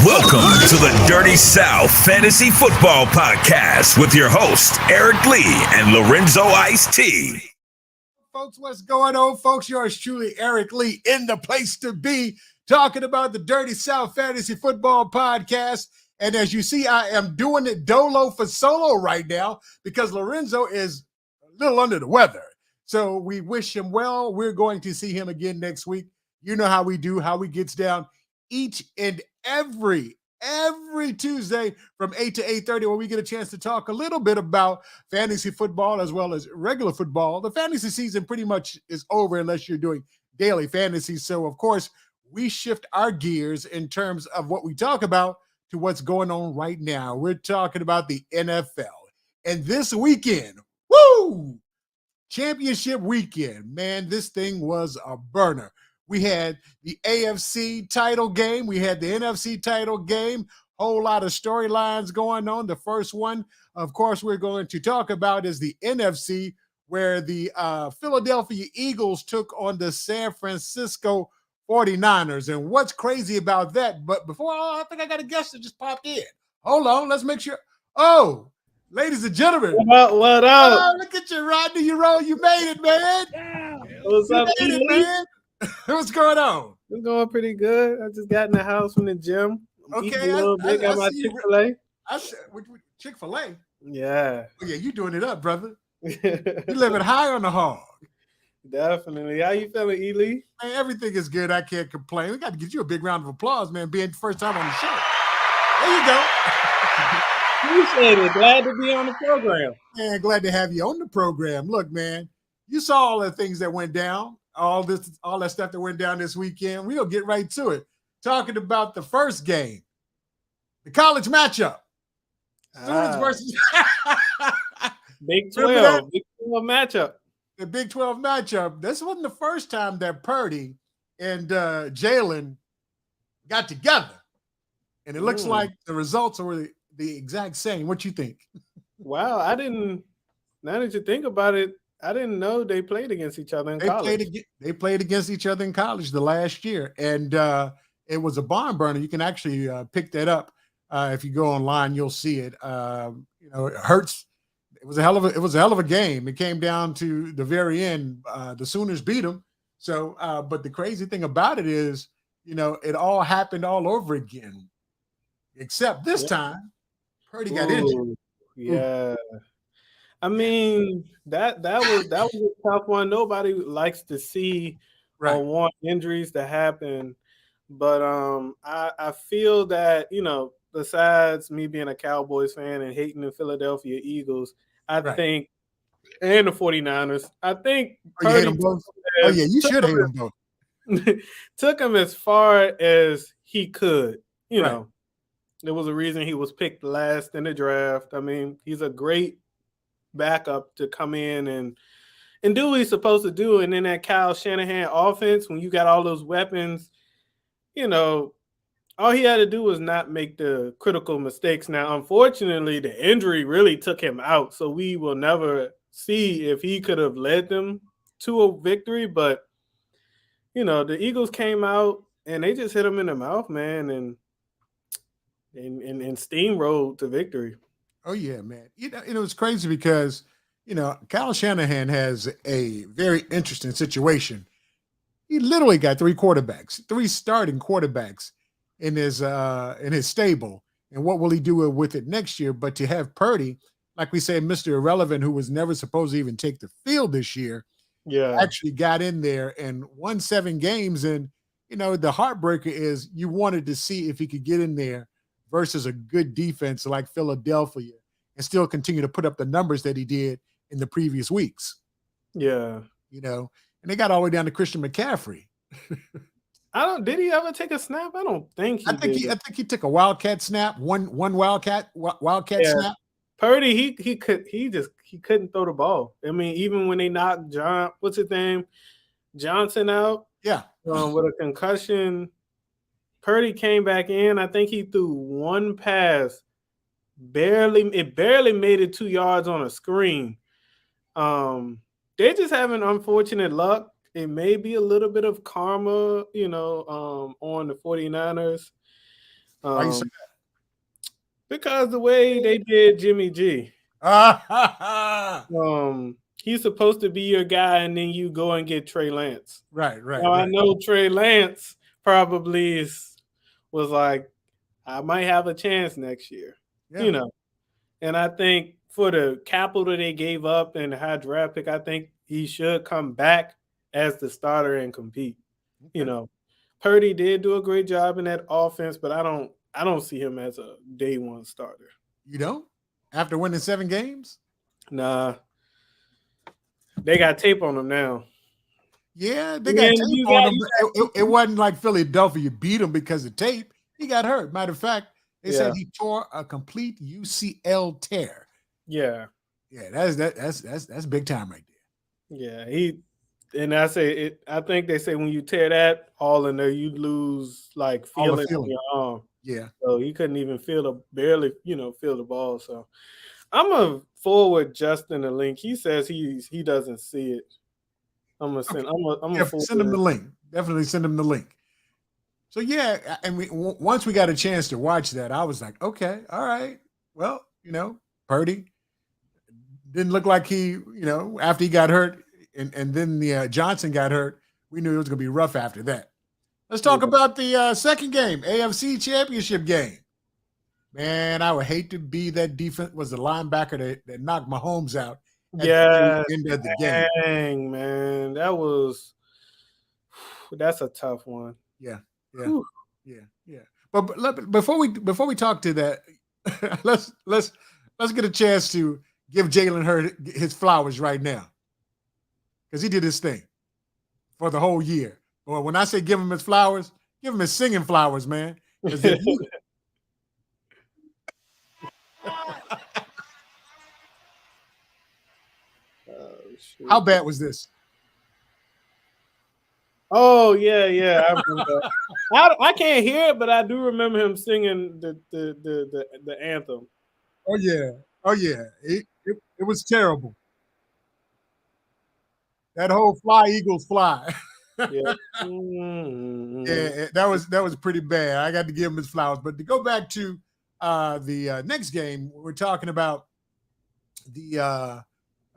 Welcome to the Dirty South Fantasy Football Podcast with your hosts, Eric Lee and Lorenzo Ice-T. Folks, what's going on, folks? Yours truly, Eric Lee, in the place to be, talking about the Dirty South Fantasy Football Podcast. And as you see, I am doing it dolo for solo right now because Lorenzo is a little under the weather. So we wish him well. We're going to see him again next week. You know how we do, how we gets down each and every Tuesday from 8 to 8:30, where we get a chance to talk a little bit about fantasy football as well as regular football. The fantasy season pretty much is over unless you're doing daily fantasy. So, of course, we shift our gears in terms of what we talk about to what's going on right now. We're talking about the NFL. And this weekend, championship weekend, man, this thing was a burner. We had the AFC title game. We had the NFC title game. Whole lot of storylines going on. The first one, of course, we're going to talk about is the NFC, where the Philadelphia Eagles took on the San Francisco 49ers. And what's crazy about that? But before, I think I got a guest that just popped in. Hold on. Let's make sure. Oh, ladies and gentlemen. What up? Oh, look at you, Rodney. You made it, man. Yeah. What's up, man? What's going on? It's going pretty good. I just got in the house from the gym. Okay, a little bit. Got my Chick-fil-A. Chick-fil-A? Yeah. Oh, yeah, you doing it up, brother. You living high on the hog. Definitely. How you feeling, Ely? Man, everything is good. I can't complain. We got to give you a big round of applause, man, being the first time on the show. There you go. Appreciate it. Glad to be on the program. Man, glad to have you on the program. Look, man, you saw all the things that went down. All that stuff that went down this weekend. We'll get right to it. Talking about the first game, the college matchup. Students versus Big 12. Big 12 matchup. The Big 12 matchup. This wasn't the first time that Purdy and Jalen got together. And it looks like the results were the exact same. What you think? Wow, now that you think about it, I didn't know they played against each other in college. They played against each other in college the last year, and it was a barn burner. You can actually pick that up if you go online. You'll see it. It hurts. It was a hell of a game. It came down to the very end. The Sooners beat them. So, but the crazy thing about it is, it all happened all over again, except this time, Purdy got injured. Yeah. I mean, that was a tough one. Nobody likes to see or want injuries to happen. But I feel that, besides me being a Cowboys fan and hating the Philadelphia Eagles, I think, and the 49ers, I think you hate them both? Oh, yeah, you should hate them both. Took him as far as he could. You know, there was a reason he was picked last in the draft. I mean, he's a great backup to come in and do what he's supposed to do. And then that Kyle Shanahan offense, when you got all those weapons, all he had to do was not make the critical mistakes. Now, unfortunately, the injury really took him out, so we will never see if he could have led them to a victory. But, the Eagles came out and they just hit him in the mouth, man, and steamrolled to victory. Oh, yeah, man. It was crazy because, Kyle Shanahan has a very interesting situation. He literally got three starting quarterbacks in his stable. And what will he do with it next year? But to have Purdy, like we say, Mr. Irrelevant, who was never supposed to even take the field this year, actually got in there and won 7 games. And, the heartbreaker is you wanted to see if he could get in there versus a good defense like Philadelphia and still continue to put up the numbers that he did in the previous weeks. Yeah. And they got all the way down to Christian McCaffrey. Did he ever take a snap? I don't think I think he took a wildcat snap, one wildcat snap. Purdy, he couldn't throw the ball. I mean, even when they knocked Johnson out, with a concussion, Purdy came back in. I think he threw one pass, barely made it 2 yards on a screen. They're just having unfortunate luck. It may be a little bit of karma, on the 49ers. Why you say that? Because the way they did Jimmy G. He's supposed to be your guy, and then you go and get Trey Lance. Right. Now, I know Trey Lance probably was like, I might have a chance next year, And I think for the capital they gave up and the high draft pick, I think he should come back as the starter and compete. Okay. Purdy did do a great job in that offense, but I don't see him as a day one starter. You don't? After winning 7 games? Nah. They got tape on him now. Yeah, they got tape on him. It wasn't like Philadelphia beat him because of tape. He got hurt. Matter of fact, they said he tore a complete UCL tear. Yeah. Yeah, that's big time right there. Yeah, I think they say when you tear that all in there, you lose like feeling in your arm. Yeah. So he couldn't even feel the ball. So I'm gonna forward Justin a link. He says he doesn't see it. I'm gonna send. Okay. Send him the link. Definitely send him the link. So yeah, and once we got a chance to watch that, I was like, okay, all right. Well, Purdy didn't look like he, after he got hurt, and then the Johnson got hurt. We knew it was gonna be rough after that. Let's talk about the second game, AFC Championship game. Man, I would hate to be that defense was the linebacker that knocked Mahomes out. Yeah, end of the game. Dang, man, that's a tough one. Yeah. But before we talk to that, let's get a chance to give Jalen Hurts his flowers right now, because he did his thing for the whole year. Well, when I say give him his flowers, give him his singing flowers, man. How bad was this? Oh yeah, I remember. I can't hear it, but I do remember him singing the anthem. Oh yeah, it was terrible. That whole "Fly Eagles Fly." Yeah. Yeah, that was pretty bad. I got to give him his flowers. But to go back to the next game, we're talking about the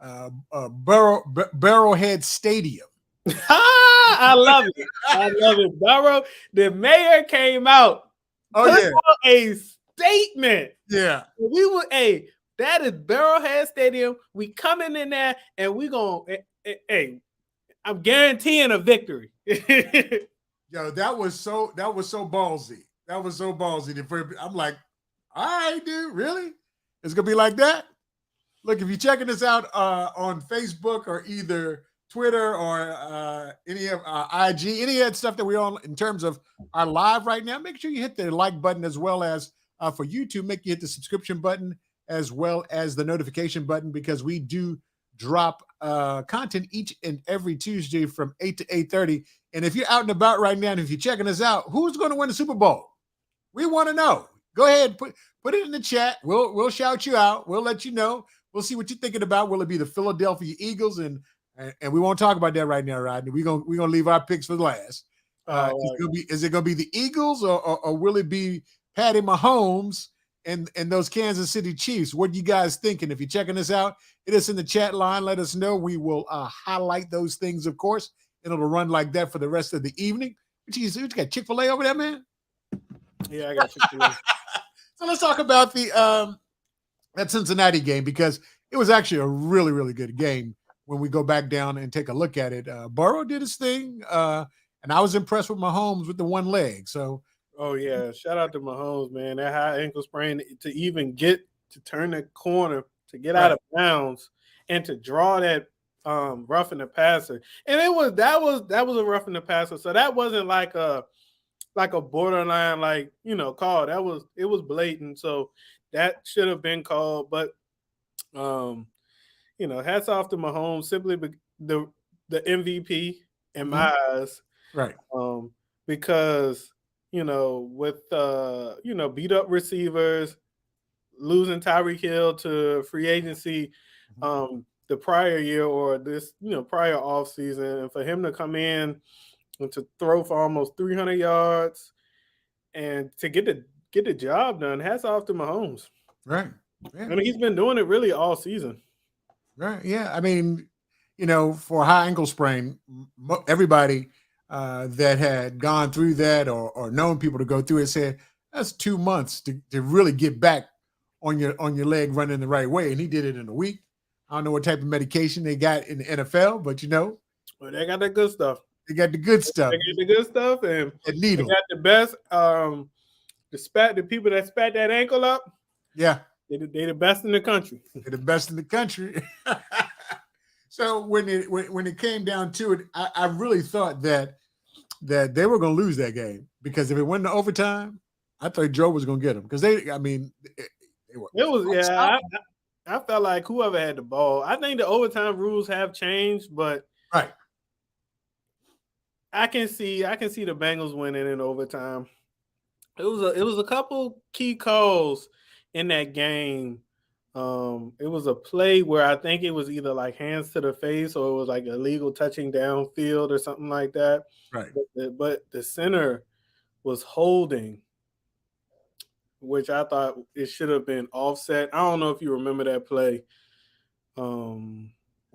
Barrowhead Stadium. I love it. I love it. Burrow, the mayor came out. A statement. Yeah. That is Barrowhead Stadium. We coming in there and we gonna I'm guaranteeing a victory. Yo, that was so ballsy. That was so ballsy. I'm like, all right, dude, really? It's gonna be like that? Look, if you're checking this out on Facebook or either Twitter or any of IG, any of that stuff that we're on in terms of our live right now, make sure you hit the like button, as well as for YouTube, make you hit the subscription button as well as the notification button, because we do drop content each and every Tuesday from 8 to 8:30. And if you're out and about right now, and if you're checking us out, who's going to win the Super Bowl? We want to know. Go ahead, put it in the chat. We'll shout you out. We'll let you know. We'll see what you're thinking about. Will it be the Philadelphia Eagles? And we won't talk about that right now, Rodney. We're gonna leave our picks for last. Is it gonna be the Eagles, or will it be Patty Mahomes and those Kansas City Chiefs? What are you guys thinking? If you're checking us out, hit us in the chat line. Let us know. We will highlight those things, of course, and it'll run like that for the rest of the evening. You got Chick-fil-A over there, man? Yeah, I got Chick-fil-A. So let's talk about the that Cincinnati game, because it was actually a really, really good game when we go back down and take a look at it. Burrow did his thing, and I was impressed with Mahomes with the one leg. So, oh yeah, shout out to Mahomes, man. That high ankle sprain to even get to turn the corner, to get out of bounds, and to draw that roughing the passer. And that was a roughing the passer. So that wasn't like a borderline call. It was blatant. So that should have been called. But hats off to Mahomes, simply the MVP in my eyes. Right. Because with beat up receivers, losing Tyreek Hill to free agency the prior year, or this prior offseason, and for him to come in and to throw for almost 300 yards and to get get the job done. Hats off to Mahomes. Right. Yeah. I mean, he's been doing it really all season. Right. Yeah. I mean, for a high ankle sprain, everybody that had gone through that or known people to go through it said that's 2 months to really get back on your leg running the right way. And he did it in a week. I don't know what type of medication they got in the NFL, but well, they got the good stuff. They got the good stuff. They got the good stuff, and they got the best. The people that spat that ankle up. Yeah, they the best in the country. They're the best in the country. So when it came down to it, I really thought that they were going to lose that game because if it went to overtime, I thought Joe was going to get them because they were. It was I felt like whoever had the ball. I think the overtime rules have changed, but right. I can see the Bengals winning in overtime. It was a couple key calls in that game. It was a play where I think it was either like hands to the face or it was like illegal touching downfield or something like that. Right. But the center was holding, which I thought it should have been offset. I don't know if you remember that play. Well,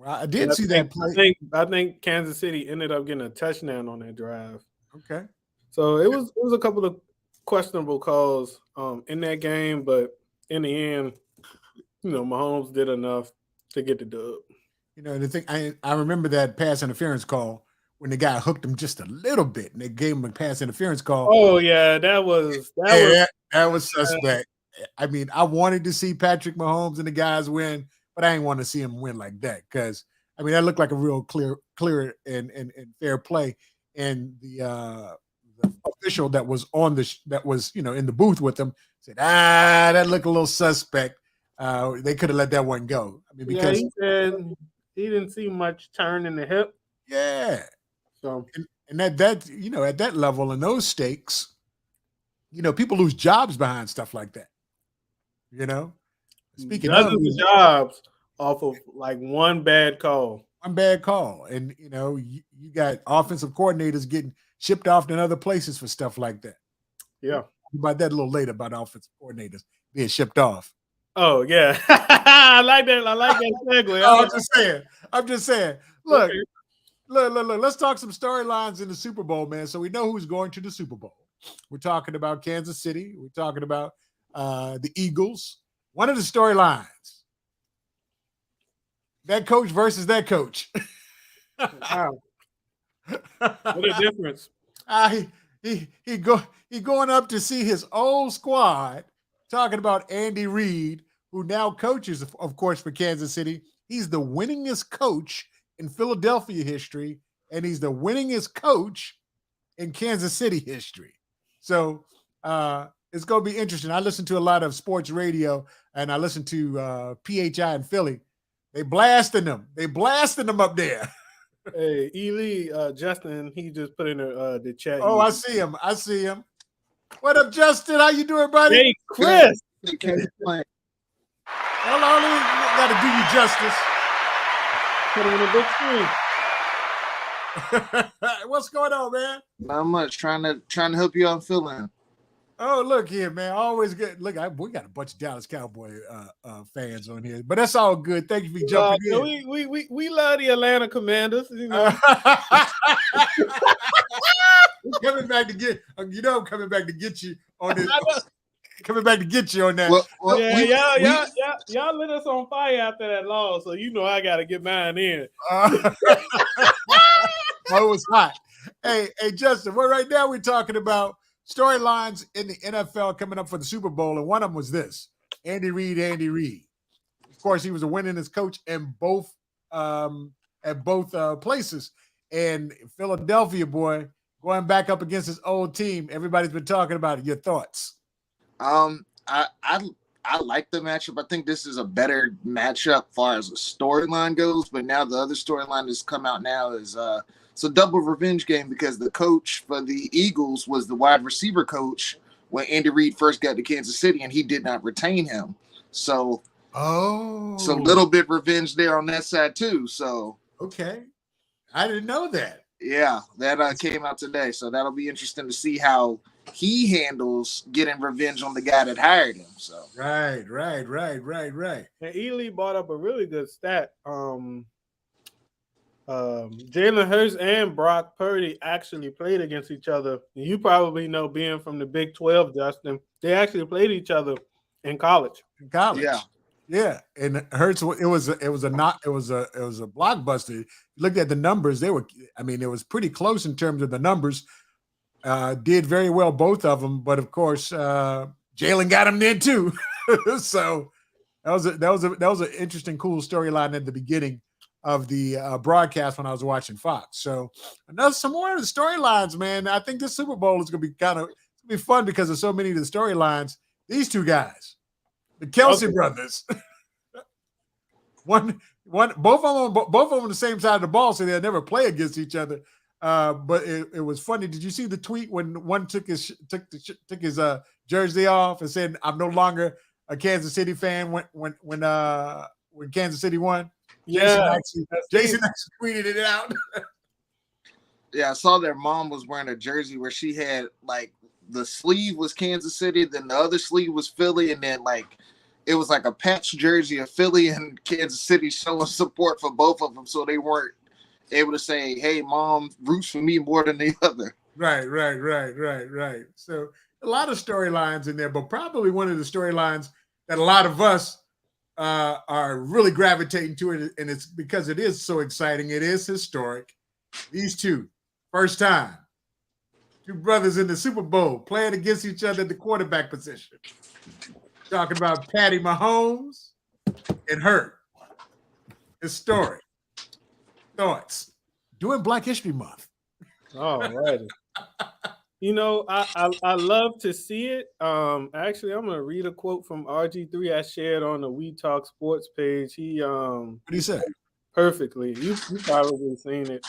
I did see that play. I think Kansas City ended up getting a touchdown on that drive. Okay. So it was a couple of questionable calls in that game, but in the end, Mahomes did enough to get the dub. The thing I remember that pass interference call when the guy hooked him just a little bit and they gave him a pass interference call. Oh yeah, that was suspect. I mean, I wanted to see Patrick Mahomes and the guys win, but I didn't want to see him win like that because that looked like a real clear and fair play. And the official that was in the booth with them said, that looked a little suspect. They could have let that one go. Because he said he didn't see much turn in the hip. Yeah. So and at that level and those stakes, people lose jobs behind stuff like that. Speaking dozens of jobs off of like one bad call. One bad call. And you got offensive coordinators getting shipped off to other places for stuff like that. Yeah. About that a little later about offensive coordinators being shipped off. Oh yeah. I like that segue. I'm just saying. Look, okay. Look, let's talk some storylines in the Super Bowl, man. So we know who's going to the Super Bowl. We're talking about Kansas City. We're talking about the Eagles. One of the storylines. That coach versus that coach. Wow. What a difference. He going up to see his old squad, talking about Andy Reid, who now coaches, of course, for Kansas City. He's the winningest coach in Philadelphia history, and he's the winningest coach in Kansas City history. So it's going to be interesting. I listen to a lot of sports radio, and I listen to PHI in Philly. They blasting them. Up there. Hey, Ely, Justin, he just put in the chat. Oh, I see him. What up, Justin? How you doing, buddy? Hey, Chris. Hold on, got to do you justice. Put him on the big screen. What's going on, man? Not much. Trying to help you out feeling. Oh, look here, man. Always good. Look, we got a bunch of Dallas Cowboy fans on here, but that's all good. Thank you for jumping in. We love the Atlanta Commanders. Coming back to get, I'm coming back to get you on this. Coming back to get you on that. Y'all lit us on fire after that loss, so I got to get mine in. It was hot. Hey, Justin. Well, right now we're talking about storylines in the NFL coming up for the Super Bowl, and one of them was this: Andy Reid. Of course, he was a winningest coach in both at both places. And Philadelphia, boy, going back up against his old team. Everybody's been talking about it. Your thoughts? I like the matchup. I think this is a better matchup as far as the storyline goes. But now the other storyline that's come out now is it's a double revenge game because the coach for the Eagles was the wide receiver coach when Andy Reid first got to Kansas City, and he did not retain him. So, so a little bit revenge there on that side too. So, okay, I didn't know that. Yeah, that came out today. So that'll be interesting to see how he handles getting revenge on the guy that hired him. So right. And Ely brought up a really good stat. Jalen Hurts and Brock Purdy actually played against each other. You probably know, being from the Big 12, Justin, they actually played each other in college. Yeah, and Hurts. It was a blockbuster. You looked at the numbers; it was pretty close in terms of the numbers. Did very well, both of them, but of course, Jalen got him there too. So that was an interesting, cool storyline at the beginning of the broadcast when I was watching Fox. So some more of the storylines, man. I think this Super Bowl is going to be fun because of so many of the storylines. These two guys, the Kelsey brothers, both of them on the same side of the ball, so they'll never play against each other. But it was funny. Did you see the tweet when one took his jersey off and said, "I'm no longer a Kansas City fan" when Kansas City won? Yeah, Jason actually tweeted it out. Yeah, I saw their mom was wearing a jersey where she had like the sleeve was Kansas City, then the other sleeve was Philly, and then like it was like a patch jersey of Philly and Kansas City showing support for both of them, so they weren't able to say, "Hey, mom roots for me more than the other." Right. So a lot of storylines in there, but probably one of the storylines that a lot of us are really gravitating to it, and it's because it is so exciting. It is historic. These two, first time, two brothers in the Super Bowl playing against each other at the quarterback position. Talking about Patty Mahomes and Hurt. Historic. Thoughts. Doing Black History Month. All right. I love to see it. Actually, I'm gonna read a quote from RG3 I shared on the We Talk Sports page. He what did he say? Perfectly. You probably seen it.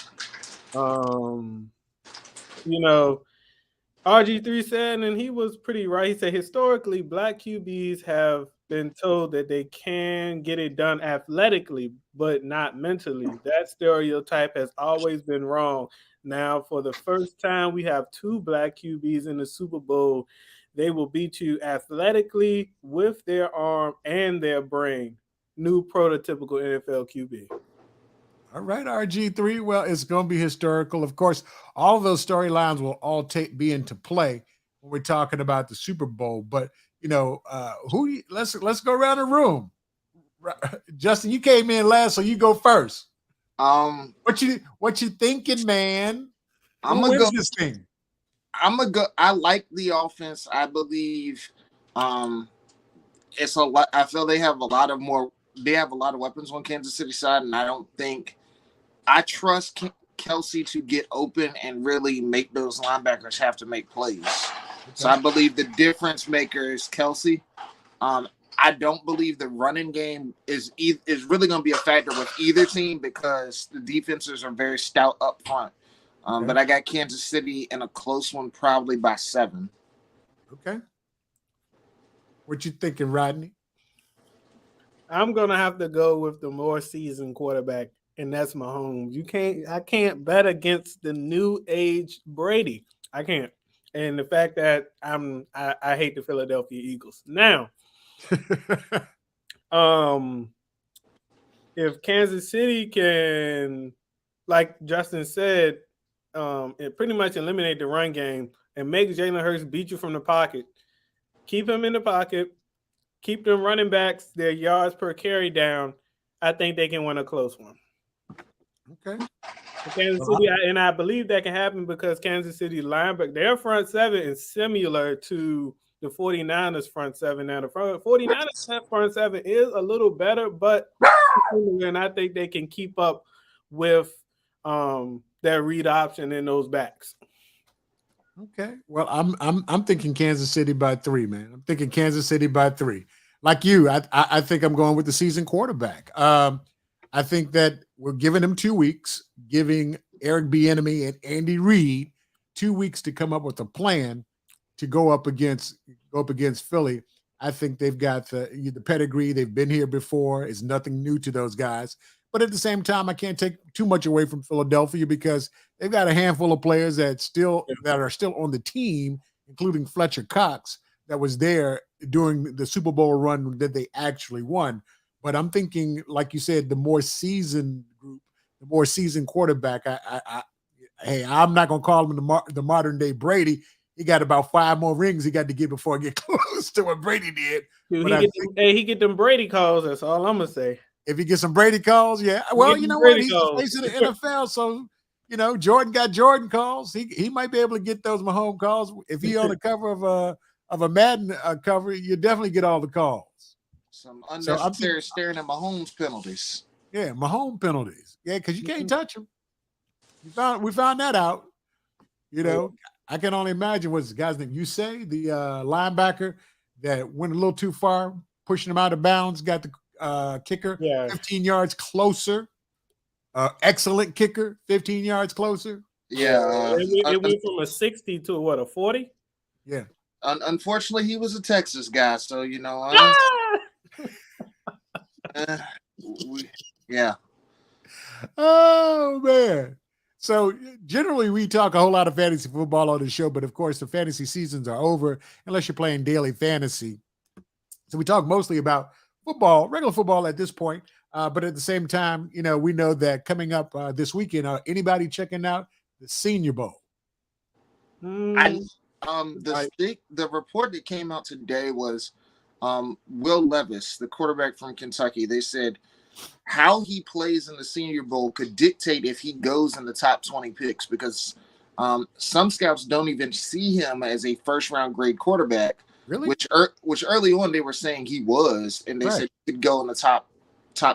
RG3 said, and he was pretty right. He said, historically, Black QBs have been told that they can get it done athletically, but not mentally. That stereotype has always been wrong. Now, for the first time, we have two Black QBs in the Super Bowl. They will beat you athletically with their arm and their brain. New prototypical NFL QB. All right, RG3. Well, it's going to be historical. Of course, all of those storylines will all be into play when we're talking about the Super Bowl. But let's go around the room. Justin, you came in last, so you go first. What you thinking, man? I'm gonna go this thing. I'm gonna go. I like the offense. I believe it's a lot. I feel they have a lot of weapons on Kansas City side, and I trust Kelsey to get open and really make those linebackers have to make plays. Okay. So I believe the difference maker is Kelsey. I don't believe the running game is really going to be a factor with either team because the defenses are very stout up front. Okay. But I got Kansas City in a close one, probably by 7. Okay. What you thinking, Rodney? I'm gonna have to go with the more seasoned quarterback, and that's Mahomes. I can't bet against the new age Brady. I can't. And the fact that I hate the Philadelphia Eagles. Now, if Kansas City can, like Justin said, it pretty much eliminate the run game and make Jalen Hurts beat you from the pocket, keep him in the pocket, keep them running backs their yards per carry down, I think they can win a close one. Okay. Kansas City, and I believe that can happen because Kansas City linebacker, their front seven is similar to the 49ers front seven. Now, the 49ers front seven is a little better, but and I think they can keep up with their read option in those backs. Okay. Well, I'm thinking Kansas City by 3, man. I'm thinking Kansas City by 3. Like you, I think I'm going with the seasoned quarterback. I think that we're giving him 2 weeks, giving Eric Bieniemy and Andy Reid 2 weeks to come up with a plan to go up against Philly. I think they've got the pedigree. They've been here before. It's nothing new to those guys. But at the same time, I can't take too much away from Philadelphia because they've got a handful of players that are still on the team, including Fletcher Cox, that was there during the Super Bowl run that they actually won. But I'm thinking, like you said, the more seasoned group, the more seasoned quarterback. I'm not going to call him the modern day Brady. He got about 5 more rings he got to get before I get close to what Brady did. Dude, he get them Brady calls. That's all I'm gonna say. If he gets some Brady calls, yeah. Well, you know what? He's facing the NFL, so Jordan got Jordan calls. He might be able to get those Mahomes calls. If he on the cover of a Madden cover, you definitely get all the calls. Some unnecessary staring at Mahomes penalties. Yeah, Mahomes penalties. Yeah, because you can't touch him. We found that out. I can only imagine what's the guy's name. You say the linebacker that went a little too far, pushing him out of bounds, got the kicker 15 yards closer. Excellent kicker, 15 yards closer. Yeah. It went from a 60 to a 40? Yeah. Unfortunately, he was a Texas guy, so yeah. Oh man. So generally we talk a whole lot of fantasy football on the show, but of course the fantasy seasons are over unless you're playing daily fantasy. So we talk mostly about football, regular football at this point. But at the same time, we know that coming up this weekend, anybody checking out the Senior Bowl? The report that came out today was Will Levis, the quarterback from Kentucky. They said how he plays in the Senior Bowl could dictate if he goes in the top 20 picks, because some scouts don't even see him as a first-round grade quarterback. Really? Which early on they were saying he was, and they said he could go in the top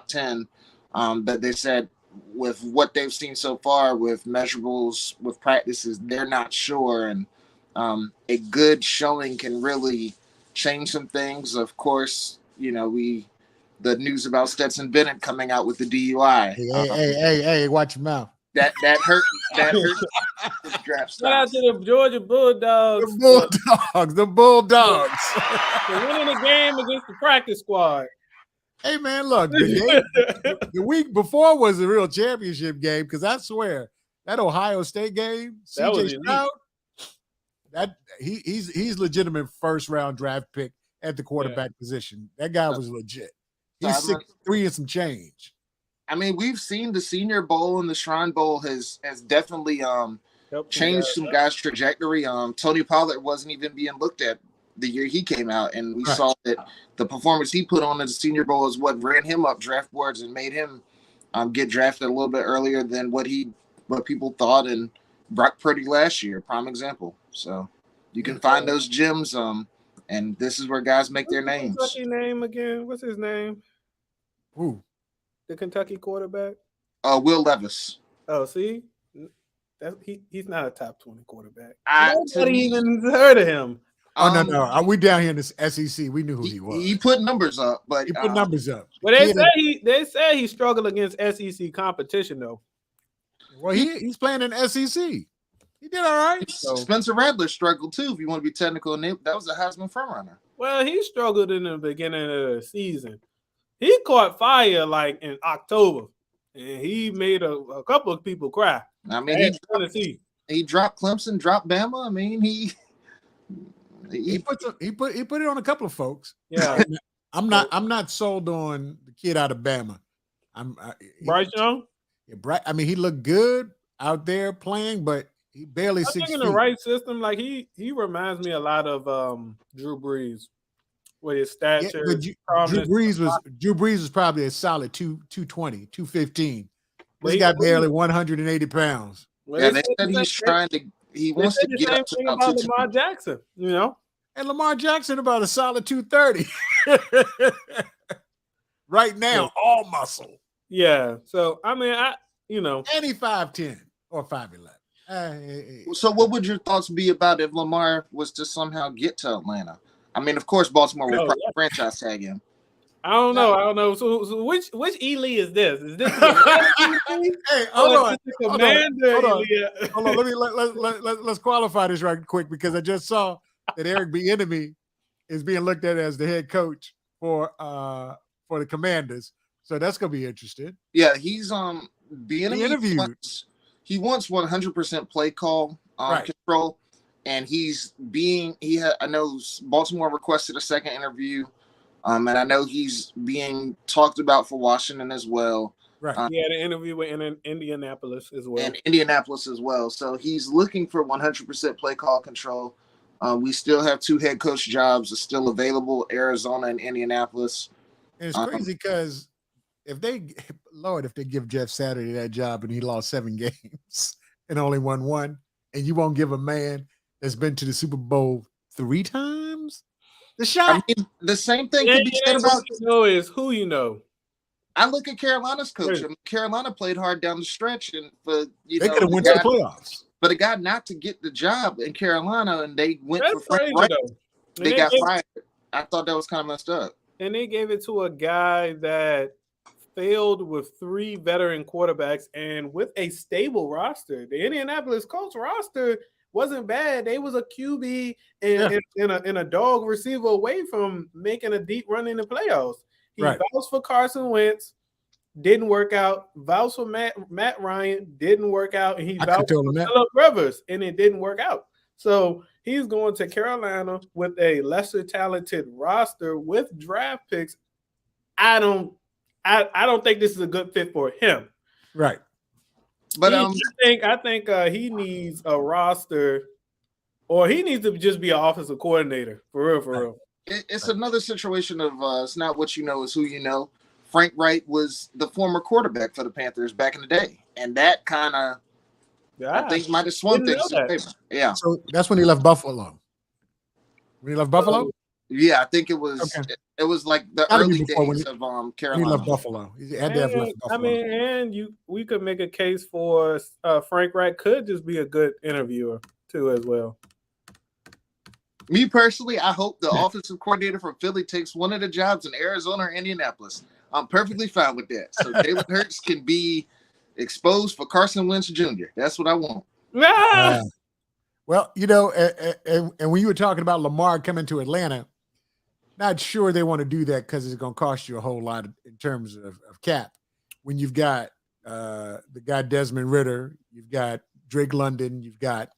10. But they said with what they've seen so far with measurables, with practices, they're not sure. And a good showing can really change some things. Of course, the news about Stetson Bennett coming out with the DUI. Hey, watch your mouth. That hurt. That hurt. Shout out to the Georgia Bulldogs. The Bulldogs. They're winning the game against the practice squad. Hey, man, look, the week before was a real championship game, because I swear that Ohio State game, CJ Stroud, he's legitimate first-round draft pick at the quarterback position. That guy was legit. He's 6'3" and some change. I mean, we've seen the Senior Bowl and the Shrine Bowl has definitely changed some guys' trajectory. Tony Pollard wasn't even being looked at the year he came out, and we saw that the performance he put on in the Senior Bowl is what ran him up draft boards and made him get drafted a little bit earlier than what people thought. And Brock Purdy last year, prime example. So you can find those gems, and this is where guys make their names. What's his name again? What's his name? Who? The Kentucky quarterback? Will Levis. Oh, see? He's not a top 20 quarterback. Nobody even heard of him. Oh, no. We down here in the SEC. We knew who he was. He put numbers up, but he put numbers up. But they say he struggled against SEC competition, though. Well, he's playing in SEC. He did all right. So. Spencer Rattler struggled too, if you want to be technical. That was a Heisman frontrunner. Well, he struggled in the beginning of the season. He caught fire like in October, and he made a couple of people cry. I mean, he dropped Clemson, dropped Bama. I mean, he put it on a couple of folks. Yeah, I'm not sold on the kid out of Bama. Bryce Young. Yeah, I mean, he looked good out there playing, but he barely 6 feet. I think in the right system, like he reminds me a lot of Drew Brees. With his stature, Drew Brees was probably a solid 220, 215. This guy barely 180 pounds. Well, they said he wants to get up to about Lamar Jackson, And Lamar Jackson about a solid 230. Right now, all muscle. Yeah. So I mean, and he 5'10" or 5'11". So what would your thoughts be about if Lamar was to somehow get to Atlanta? I mean, of course, Baltimore will probably franchise tag him. I don't know. So which Ely is this? Is this? Hey, hold on. Let's qualify this right quick, because I just saw that Eric Bieniemy is being looked at as the head coach for the Commanders. So that's gonna be interesting. Yeah, he's Bieniemy. He wants 100% play call control. and I know Baltimore requested a second interview, and I know he's being talked about for Washington as well. Right. He had an interview in Indianapolis as well. And Indianapolis as well. So he's looking for 100% play call control. We still have 2 head coach jobs are still available, Arizona and Indianapolis. And it's crazy because if they give Jeff Saturday that job and he lost 7 games and only won 1, and you won't give a man that's been to the Super Bowl 3 times the shot. I mean, the same thing could be said about is who you know. I look at Carolina's coach. I mean, Carolina played hard down the stretch, and they could have went to the playoffs. But a guy not to get the job in Carolina, and they went for Frank Reich. They got fired. I thought that was kind of messed up. And they gave it to a guy that failed with 3 veteran quarterbacks and with a stable roster. The Indianapolis Colts roster wasn't bad. They was a QB and a dog receiver away from making a deep run in the playoffs. He vouched for Carson Wentz, didn't work out. Vouched for Matt Ryan, didn't work out. And he vouched for Phillip Rivers, and it didn't work out. So he's going to Carolina with a lesser talented roster with draft picks. I don't think this is a good fit for him. Right. But I think he needs a roster, or he needs to just be an offensive coordinator for real. It's another situation of it's not what you know, it's who you know. Frank Reich was the former quarterback for the Panthers back in the day, and that kind of I think might have swung things in favor. Yeah. So that's when he left Buffalo. When he left Buffalo? Yeah, I think it was. Okay. It was like the early days of Carolina. He left Buffalo. He had to have left Buffalo. I mean, and we could make a case for Frank Reich could just be a good interviewer too as well. Me personally, I hope the offensive coordinator from Philly takes one of the jobs in Arizona or Indianapolis. I'm perfectly fine with that. So Jalen Hurts can be exposed for Carson Wentz Jr. That's what I want. Well, and when you were talking about Lamar coming to Atlanta, not sure they want to do that because it's going to cost you a whole lot in terms of cap. When you've got the guy Desmond Ridder, you've got Drake London, you've got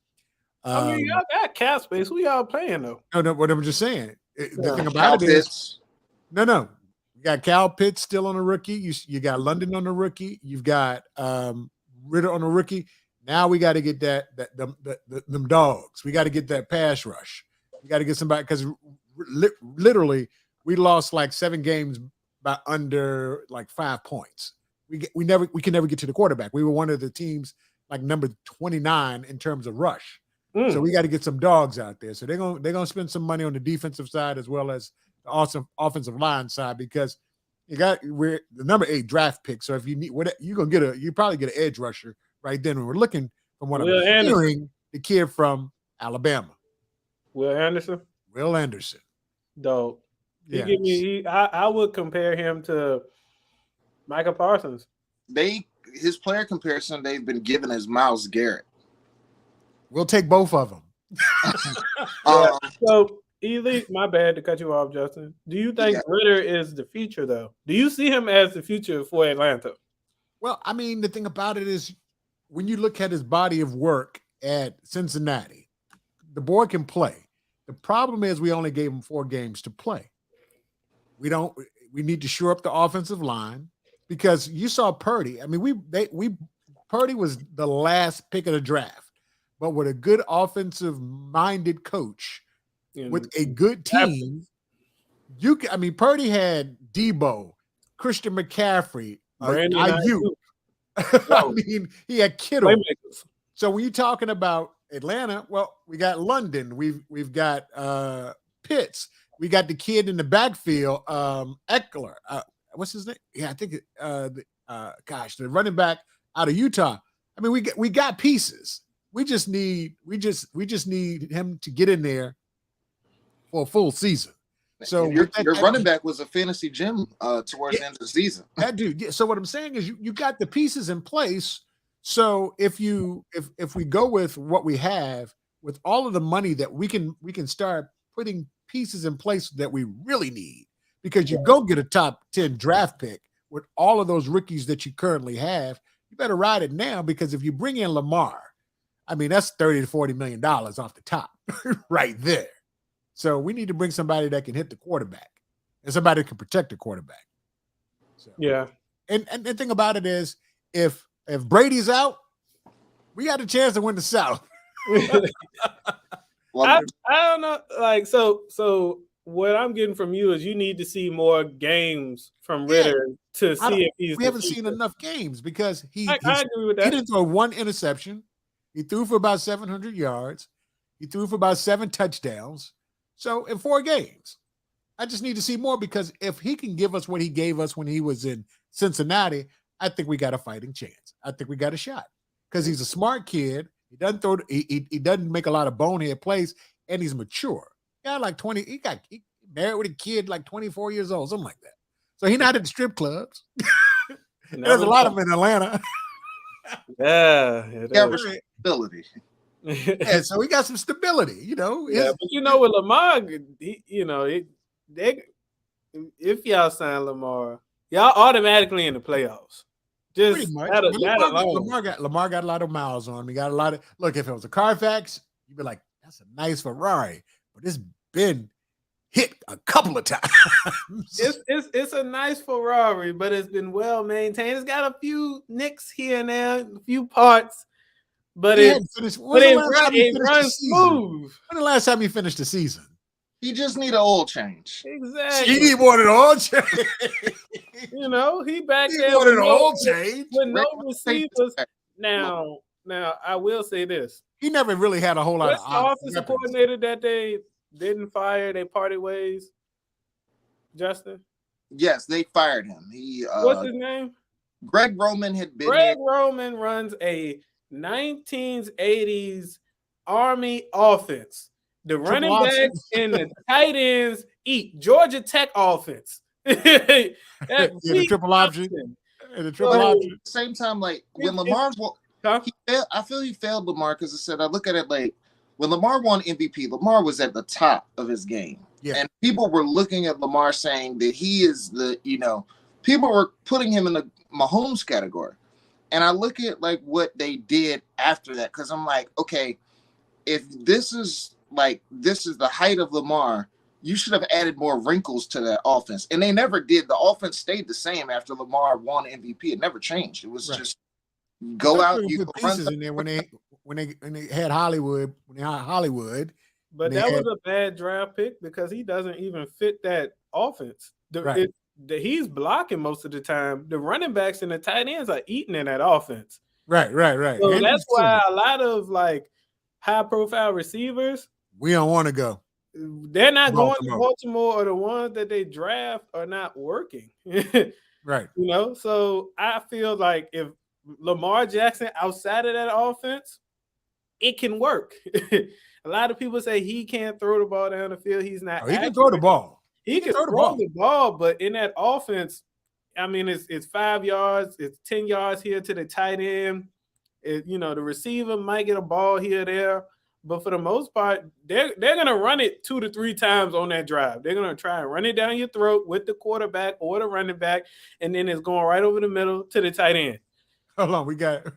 y'all got cap space. Who y'all playing though? No, what I'm just saying. The thing about it is, no. You got Cal Pitts still on a rookie. You got London on the rookie. You've got Ridder on a rookie. Now we got to get them dogs. We got to get that pass rush. We got to get somebody because literally we lost like 7 games by under like 5 points. We can never get to the quarterback. We were one of the teams like number 29 in terms of rush. So we got to get some dogs out there. So they're gonna spend some money on the defensive side as well as the awesome offensive line side because we're the number 8 draft pick. So if you need what you probably get an edge rusher right then. We're looking from what I'm hearing, the kid from Alabama, Will Anderson. Dope. I would compare him to Micah Parsons. His player comparison they've been given is Myles Garrett. We'll take both of them. So, Ely, my bad to cut you off, Justin. Do you think Ridder is the future, though? Do you see him as the future for Atlanta? Well, I mean, the thing about it is when you look at his body of work at Cincinnati, the boy can play. The problem is we only gave him 4 games to play. We need to shore up the offensive line because you saw Purdy. I mean, Purdy was the last pick of the draft. But with a good offensive-minded coach, with a good team, Purdy had Debo, Christian McCaffrey, Ayuk. I mean, he had Kittle. So when you're talking about Atlanta, well, we got London, we've got Pitts, we got the kid in the backfield, Eckler. What's his name? Yeah, I think the running back out of Utah. I mean, we got pieces. We just need him to get in there for a full season. So your running back was a fantasy gem towards the end of the season. That dude. Yeah, so what I'm saying is you got the pieces in place. So if we go with what we have with all of the money that we can start putting pieces in place that we really need because you go get a top 10 draft pick with all of those rookies that you currently have, you better ride it now because if you bring in Lamar, I mean, that's $30 to $40 million off the top right there. So we need to bring somebody that can hit the quarterback and somebody that can protect the quarterback. So, yeah. And the thing about it is, if Brady's out, we got a chance to win the South. I don't know. Like, so what I'm getting from you is you need to see more games from Ritter to see if he's. We haven't seen enough games because I agree with that. He didn't throw one interception. He threw for about 700 yards. He threw for about 7 touchdowns. So in 4 games, I just need to see more, because if he can give us what he gave us when he was in Cincinnati, I think we got a fighting chance. I think we got a shot, because he's a smart kid. He doesn't throw. He doesn't make a lot of bonehead plays, and he's mature. He got like 20. He married with a kid like 24 years old, something like that. So he's not at the strip clubs. There's a lot of them in Atlanta. Stability. Yeah, so we got some stability, Yeah, but with Lamar, if y'all sign Lamar, y'all automatically in the playoffs. Just Lamar got a lot of miles on him. He got a lot of look. If it was a Carfax, you'd be like, "That's a nice Ferrari," but it's been hit a couple of times. It's a nice Ferrari, but it's been well maintained. It's got a few nicks here and there, a few parts. But it runs smooth. When the last time he finished the season? He just need an oil change. Exactly. He wanted an oil change. He back he there wanted an oil change with no receivers. Now I will say this: he never really had a whole lot of offensive coordinator that they didn't fire. They parted ways. Justin. Yes, they fired him. What's his name? Greg Roman had been. Greg Roman runs a 1980s Army offense. The running backs and the tight ends eat. Georgia Tech offense. The triple option. And the triple option. At the same time, like when Lamar's, I feel he failed Lamar, because I said I look at it like when Lamar won MVP, Lamar was at the top of his game, and people were looking at Lamar saying that he is people were putting him in the Mahomes category. And I look at like what they did after that, because I'm like, okay, if this is the height of Lamar, you should have added more wrinkles to that offense. And they never did. The offense stayed the same after Lamar won MVP. It never changed. It was just go out. You put pieces in there when they had Hollywood. But that was a bad draft pick, because he doesn't even fit that offense. He's blocking most of the time. The running backs and the tight ends are eating in that offense. Right. So that's why a lot of like high-profile receivers, we don't want to go. They're not going to Baltimore, or the ones that they draft are not working. Right. So I feel like if Lamar Jackson outside of that offense, it can work. A lot of people say he can't throw the ball down the field. He's not. He can throw the ball. He can throw the ball, but in that offense, I mean, it's 5 yards, it's 10 yards here to the tight end. The receiver might get a ball here or there, but for the most part, they're gonna run it 2 to 3 times on that drive. They're gonna try and run it down your throat with the quarterback or the running back, and then it's going right over the middle to the tight end. Hold on, we got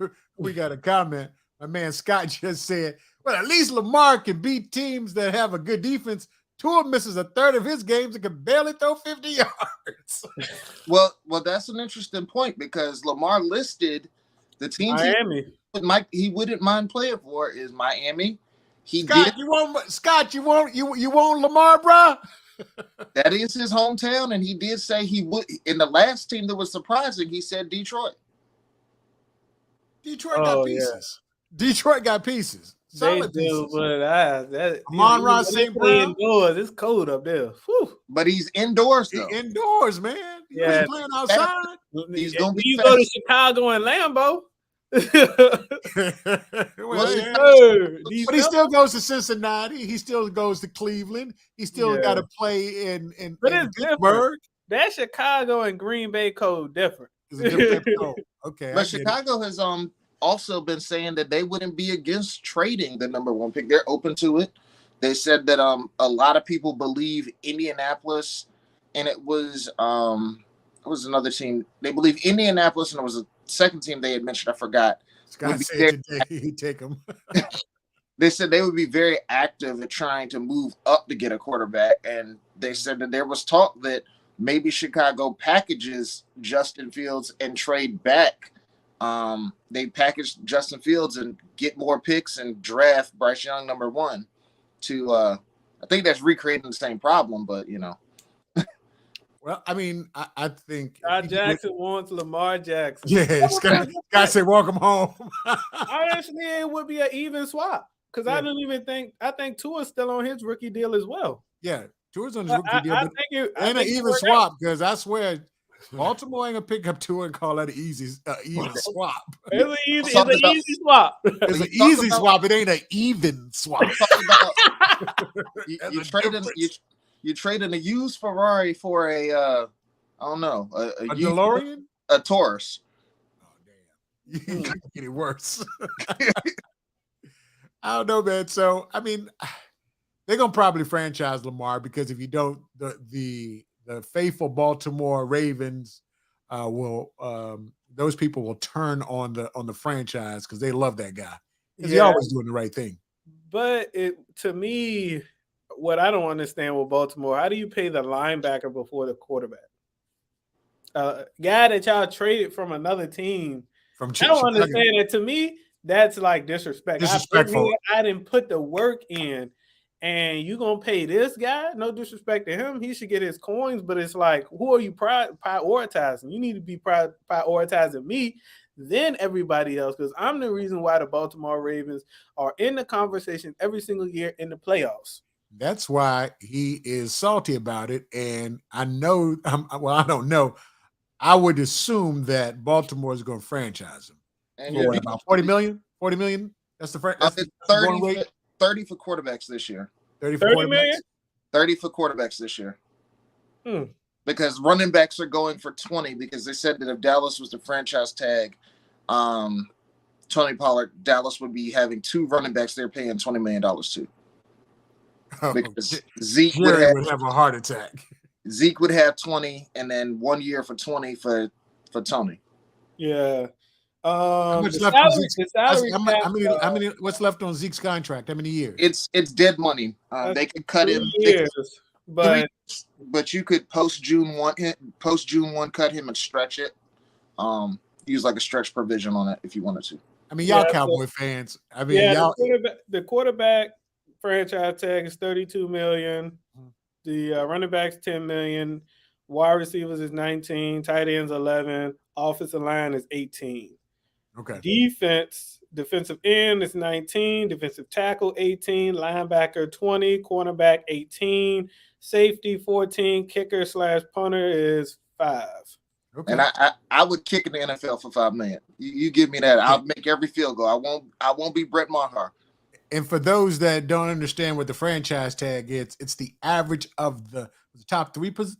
a comment. My man Scott just said, "Well, at least Lamar can beat teams that have a good defense. Tua misses a third of his games and can barely throw 50 yards." Well, that's an interesting point, because Lamar listed the teams he wouldn't mind playing for is Miami. You want Lamar, bro? That is his hometown, and he did say he would. In the last team that was surprising, he said Detroit. Detroit got pieces. Yeah. Detroit got pieces. Solid pieces. Amon-Ra St. Brown. Indoors. It's cold up there. Whew. But he's indoors, though. He's indoors, man. He's playing outside. He's going to be go to Chicago and Lambeau. But he still goes to Cincinnati. He still goes to Cleveland. He still got to play in Pittsburgh. That Chicago and Green Bay code different. It's a different code. Okay. But Chicago has also been saying that they wouldn't be against trading the number 1 pick. They're open to it. They said that a lot of people believe Indianapolis, and it was another team. They believe Indianapolis, and it was a second team they had mentioned. I forgot. Scott said today he'd take him. They said they would be very active at trying to move up to get a quarterback. And they said that there was talk that maybe Chicago packages Justin Fields and trade back. They package Justin Fields and get more picks and draft Bryce Young #1 to I think that's recreating the same problem, but Well, I mean, I think Scott Jackson wants Lamar Jackson. Yeah, Scott said, "Welcome home." Honestly, it would be an even swap because I don't even think I think Tua's still on his rookie deal as well. Yeah, Tua's on his rookie deal, but it ain't an even swap because I swear Baltimore ain't gonna pick up Tua and call that an even swap. It's an easy swap. It's an easy swap. It ain't an even swap. You trading a used Ferrari for a I don't know a DeLorean, a Taurus. Oh damn! You can get it worse. I don't know, man. So I mean, they're gonna probably franchise Lamar because if you don't, the faithful Baltimore Ravens will those people will turn on the franchise because they love that guy because he's always doing the right thing. But to me, what I don't understand with Baltimore, how do you pay the linebacker before the quarterback? Guy that y'all traded from another team. I don't understand it. To me, that's like disrespect. Disrespectful. I didn't put the work in, and you gonna pay this guy? No disrespect to him. He should get his coins, but it's like, who are you prioritizing? You need to be prioritizing me, then everybody else, because I'm the reason why the Baltimore Ravens are in the conversation every single year in the playoffs. That's why he is salty about it. And I know, I don't know. I would assume that Baltimore is going to franchise him. And for about 40 million. 40 million. That's the 30 for quarterbacks this year. 30 for quarterbacks. Million? 30 for quarterbacks this year. Because running backs are going for 20 because they said that if Dallas was the franchise tag, Tony Pollard, Dallas would be having 2 running backs they're paying $20 million to. Because Zeke would have a heart attack. Zeke would have 20, and then 1 year for 20 for Tony. Yeah. How much left on Zeke's? How many? What's left on Zeke's contract? How many years? It's dead money. They could cut him. But you could post June 1 cut him and stretch it. Use like a stretch provision on it if you wanted to. I mean, y'all Cowboy fans. I mean, the quarterback franchise tag is $32 million. The running backs $10 million. Wide receivers is 19. Tight ends 11. Offensive line is 18. Okay. Defensive end is 19. Defensive tackle 18. Linebacker 20. Cornerback 18. Safety 14. Kicker/punter is 5. Okay. And I would kick in the NFL for $5 million. You give me that, I'll make every field goal. I won't be Brett Maher. And for those that don't understand what the franchise tag is, it's the average of the top three players,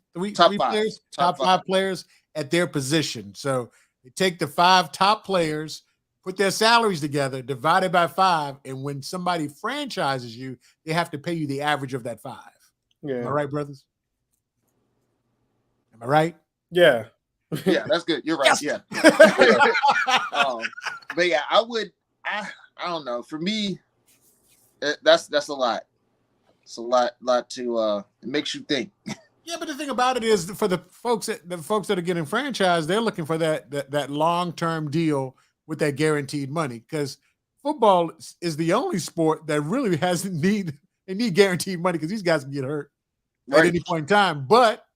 top five players at their position. So they take the 5 top players, put their salaries together, divide it by 5, and when somebody franchises you, they have to pay you the average of that 5. Yeah. Am I right, brothers? Am I right? Yeah. Yeah, that's good. You're right. Yes. Yeah. But yeah, I don't know. For me, that's a lot. It's a lot to it makes you think. Yeah, but the thing about it is, for the folks that are getting franchised, they're looking for that long-term deal with that guaranteed money, because football is the only sport that really they need guaranteed money, because these guys can get hurt at any point in time. But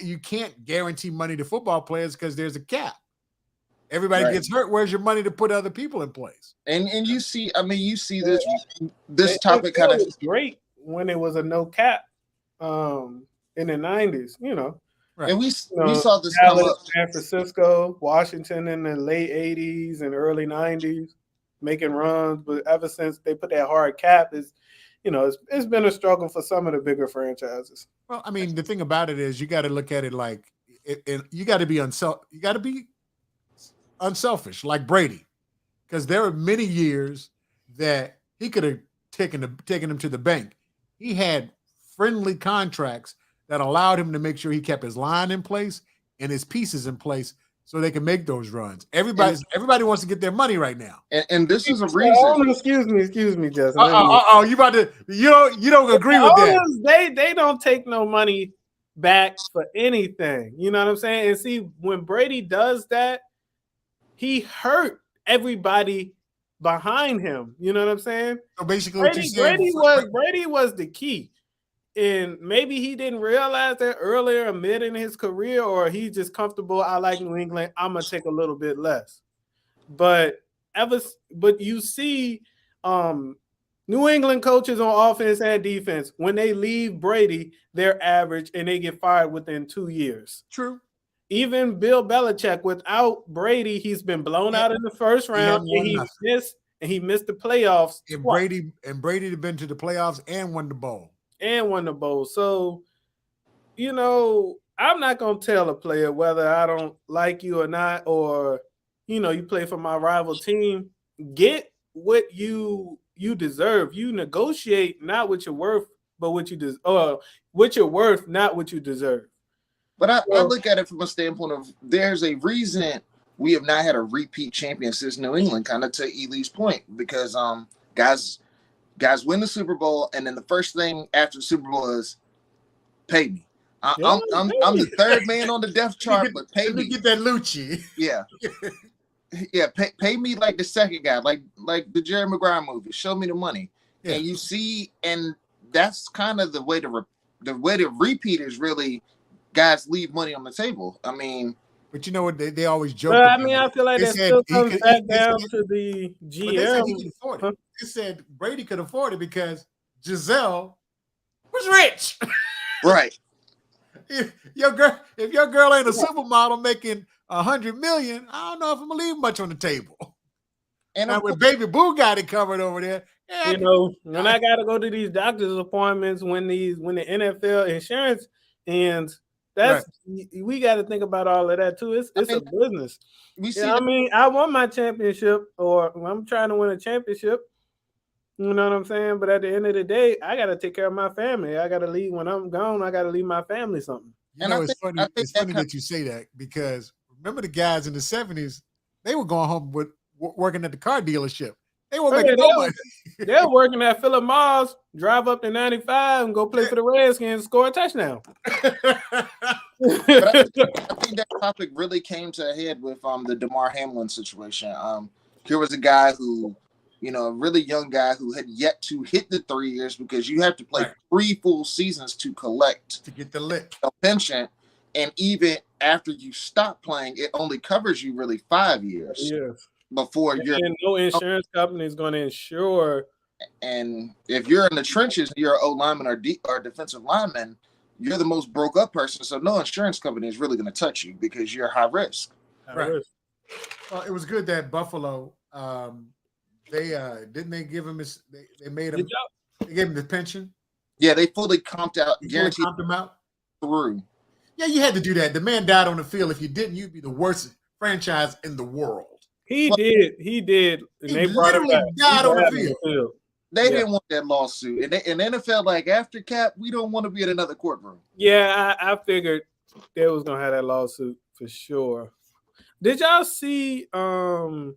you can't guarantee money to football players because there's a cap. Everybody gets hurt. Where's your money to put other people in place? And you see, this topic kind of great when it was a no cap in the 90s, Right. And we saw this come up. San Francisco, Washington in the late 80s and early 90s, making runs. But ever since they put that hard cap, it's been a struggle for some of the bigger franchises. Well, I mean, the thing about it is, you got to look at it like you got to be unselfish, like Brady, because there were many years that he could have taken him to the bank. He had friendly contracts that allowed him to make sure he kept his line in place and his pieces in place so they can make those runs. Everybody wants to get their money right now. And this is a reason. Excuse me, Justin. You about to you don't agree with that. They don't take no money back for anything. You know what I'm saying? And see, when Brady does that, he hurt everybody behind him. You know what I'm saying? So basically, Brady was the key. And maybe he didn't realize that earlier, mid in his career, or he's just comfortable. I like New England. I'm gonna take a little bit less. But you see, New England coaches on offense and defense, when they leave Brady, they're average and they get fired within 2 years. True. Even Bill Belichick, without Brady, he's been blown out in the first round, and he missed the playoffs. And Brady had been to the playoffs and won the bowl. So, I'm not going to tell a player whether I don't like you or not, or, you play for my rival team. Get what you deserve. You negotiate not what you're worth, but what you deserve. Or what you're worth, not what you deserve. But I look at it from a standpoint of there's a reason we have not had a repeat champion since New England, kind of to Eli's point, because guys win the Super Bowl, and then the first thing after the Super Bowl is pay me. I'm the third man on the depth chart, but pay me. Get that Lucci. Yeah. Yeah, pay me like the second guy, like the Jerry Maguire movie. Show me the money. Yeah. And you see, and that's kind of the way to repeat is really guys leave money on the table. I mean, but you know what? They always joke. But I mean, I feel like that still comes back down to the GM. They said he could afford it. They said Brady could afford it because Giselle was rich. Right. If your girl ain't a supermodel making $100 million, I don't know if I'm gonna leave much on the table. And now with Baby Boo got it covered over there. Yeah, when I gotta go to these doctor's appointments, when the NFL insurance ends. We got to think about all of that too. It's a business. I won my championship, or I'm trying to win a championship. You know what I'm saying? But at the end of the day, I got to take care of my family. I got to leave when I'm gone. I got to leave my family something. It's funny that you say that, because remember the guys in the 70s, they were going home with working at the car dealership. They were making no money. They're working at Philip Morris, drive up to 95 and go play for the Redskins and score a touchdown. But I think that topic really came to a head with the DeMar Hamlin situation. Here was a guy who, a really young guy who had yet to hit the 3 years, because you have to play 3 full seasons to collect to get the lick a pension. And even after you stop playing, it only covers you really 5 years. Yes. Before no insurance company is going to insure. And if you're in the trenches, you're an O lineman or defensive lineman, you're the most broke up person. So no insurance company is really going to touch you because you're high risk. Right. Well, it was good that Buffalo, they give him his, they made him, they gave him the pension. Yeah, they fully comped out, guaranteed him out through. Yeah, you had to do that. The man died on the field. If you didn't, you'd be the worst franchise in the world. He did. And they brought him back. Died on the field. They didn't want that lawsuit. And NFL, like, after Cap, we don't want to be in another courtroom. Yeah, I figured they was going to have that lawsuit for sure. Did y'all see, what's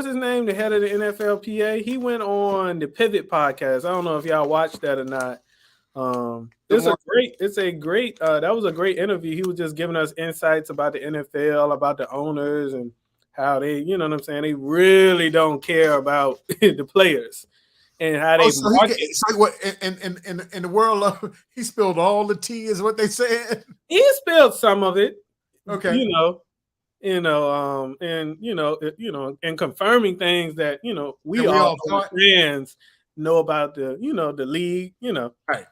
his name, the head of the NFLPA? He went on the Pivot podcast. I don't know if y'all watched that or not. It's a great that was a great interview. He was just giving us insights about the NFL, about the owners, and how they, you know what I'm saying, they really don't care about the players and how they market. In the world of, he spilled all the tea is what they said. He spilled some of it. Okay. And confirming things that, we all fans know about the league, Right.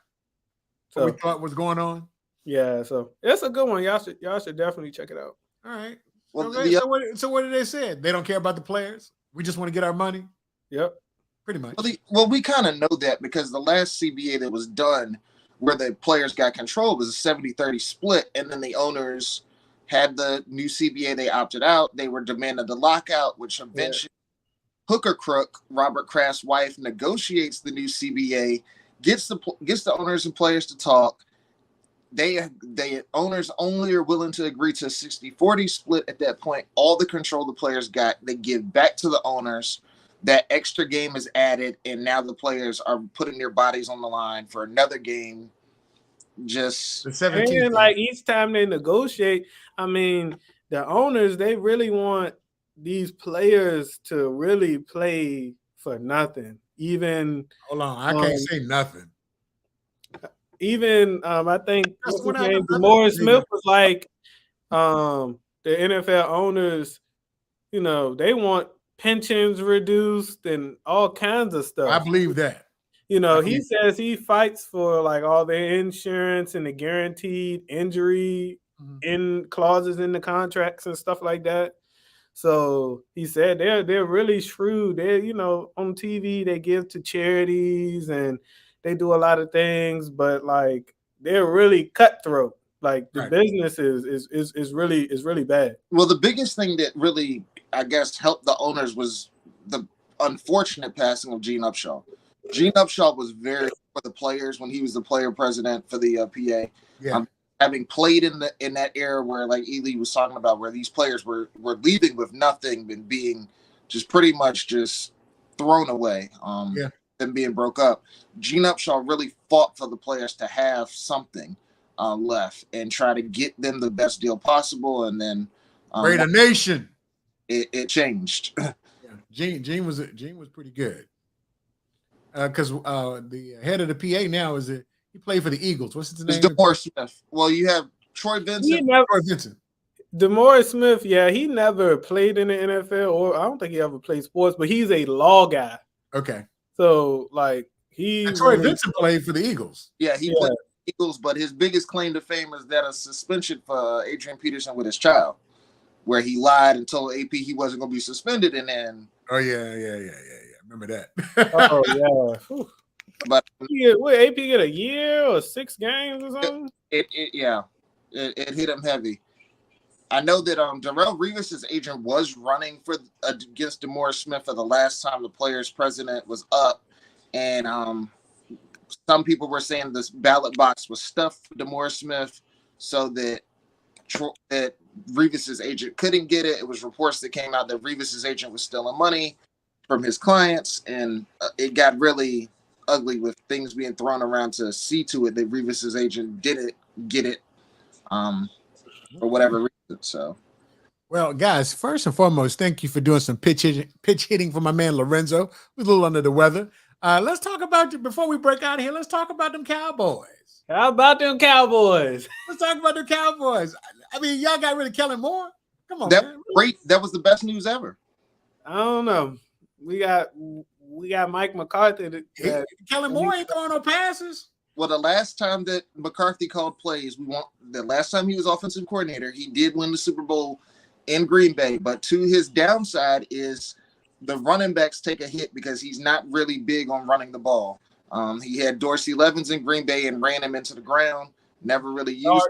So we thought was going on. Yeah, so it's a good one. Y'all should definitely check it out. All right. Well, okay. So what did they say? They don't care about the players. We just want to get our money. Yep. Pretty much. Well, we kind of know that because the last CBA that was done where the players got control was a 70-30 split, and then the owners had the new CBA. They opted out. They were demanding the lockout, which eventually Hooker Crook, Robert Kraft's wife, negotiates the new CBA, gets the owners and players to talk, they owners only are willing to agree to a 60-40 split at that point. All the control the players got, they give back to the owners. That extra game is added, and now the players are putting their bodies on the line for another game. Just the 17th and like each time they negotiate, I mean, the owners, they really want these players to really play for nothing. Even hold on, I can't say nothing. Even I think what's his name, Morris Smith was like, the NFL owners, you know, they want pensions reduced and all kinds of stuff. I believe that. You know, he says he fights for like all the insurance and the guaranteed injury in clauses in the contracts and stuff like that. So he said they're really shrewd. They're, you know, on TV they give to charities and they do a lot of things, but like they're really cutthroat. Like the business is really bad. Well, the biggest thing that really, I guess, helped the owners was the unfortunate passing of Gene Upshaw. Gene Upshaw was very for the players when he was the player president for the PA. Yeah. Having played in that era where, like Ely was talking about, where these players were leaving with nothing and being just pretty much just thrown away, and being broke up. Gene Upshaw really fought for the players to have something left and try to get them the best deal possible. And then Raider Nation, it changed. Yeah. Gene was pretty good. Because the head of the PA now he played for the Eagles. What's his name? It's DeMorris Smith. Well, you have Troy Vincent. Troy Vincent. DeMorris Smith, yeah, he never played in the NFL, or I don't think he ever played sports, but he's a law guy. Okay. So, like, Troy Vincent played for the Eagles. Yeah, he played for the Eagles, but his biggest claim to fame is that a suspension for Adrian Peterson with his child, where he lied and told AP he wasn't going to be suspended, and then. Oh yeah. Remember that? Oh yeah. But AP get a year or 6 games or something? It hit him heavy. I know that Darrelle Revis's agent was running against DeMorris Smith for the last time the players' president was up, and some people were saying this ballot box was stuffed for DeMorris Smith so that Revis's agent couldn't get it. It was reports that came out that Revis's agent was stealing money from his clients, and it got really ugly with things being thrown around to see to it that Revis's agent didn't get it for whatever reason. So, well, guys, first and foremost, thank you for doing some pitch hitting for my man Lorenzo, who's a little under the weather. Let's talk about, before we break out of here, let's talk about them Cowboys. How about them Cowboys? Let's talk about the Cowboys. I mean, y'all got rid of Kellen Moore. Come on, that man. Great. That was the best news ever. I don't know. We got Mike McCarthy. Kellen Moore ain't throwing no passes. Well, the last time that McCarthy called plays, the last time he was offensive coordinator, he did win the Super Bowl in Green Bay. But to his downside is the running backs take a hit because he's not really big on running the ball. He had Dorsey Levens in Green Bay and ran him into the ground. Never really used.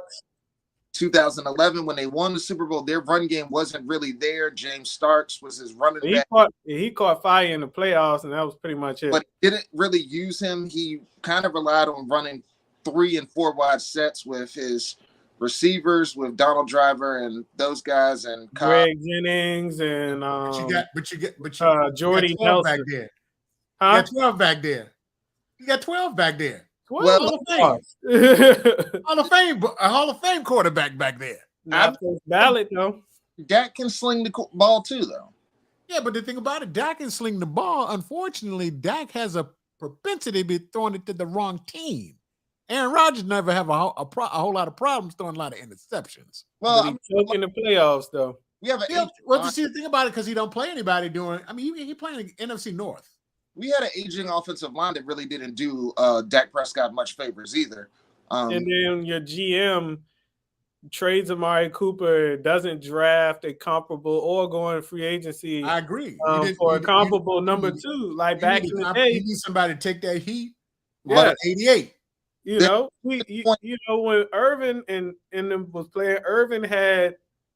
2011, when they won the Super Bowl, their run game wasn't really there. James Starks was his running back. He caught fire in the playoffs, and that was pretty much it. But didn't really use him. He kind of relied on running 3 and 4 wide sets with his receivers, with Donald Driver and those guys, and Greg Jennings and Jordy Nelson back there. Huh? You got 12 back there. You got 12 back there. Well, Hall of Fame quarterback back there. Not ballot though. Dak can sling the ball too, though. Yeah, but the thing about it, Dak can sling the ball. Unfortunately, Dak has a propensity to be throwing it to the wrong team. Aaron Rodgers never have a whole lot of problems throwing a lot of interceptions. Well, he's choking the playoffs though. We have you see the thing about it, because he don't play anybody doing. I mean, he playing the NFC North. We had an aging offensive line that really didn't do Dak Prescott much favors either. And then your GM trades Amari Cooper, doesn't draft a comparable or go in free agency. I agree. For a comparable number 2, like back in the day. You need somebody to take that heat. Yeah. 88. You know, when Irvin and them was playing, Irvin had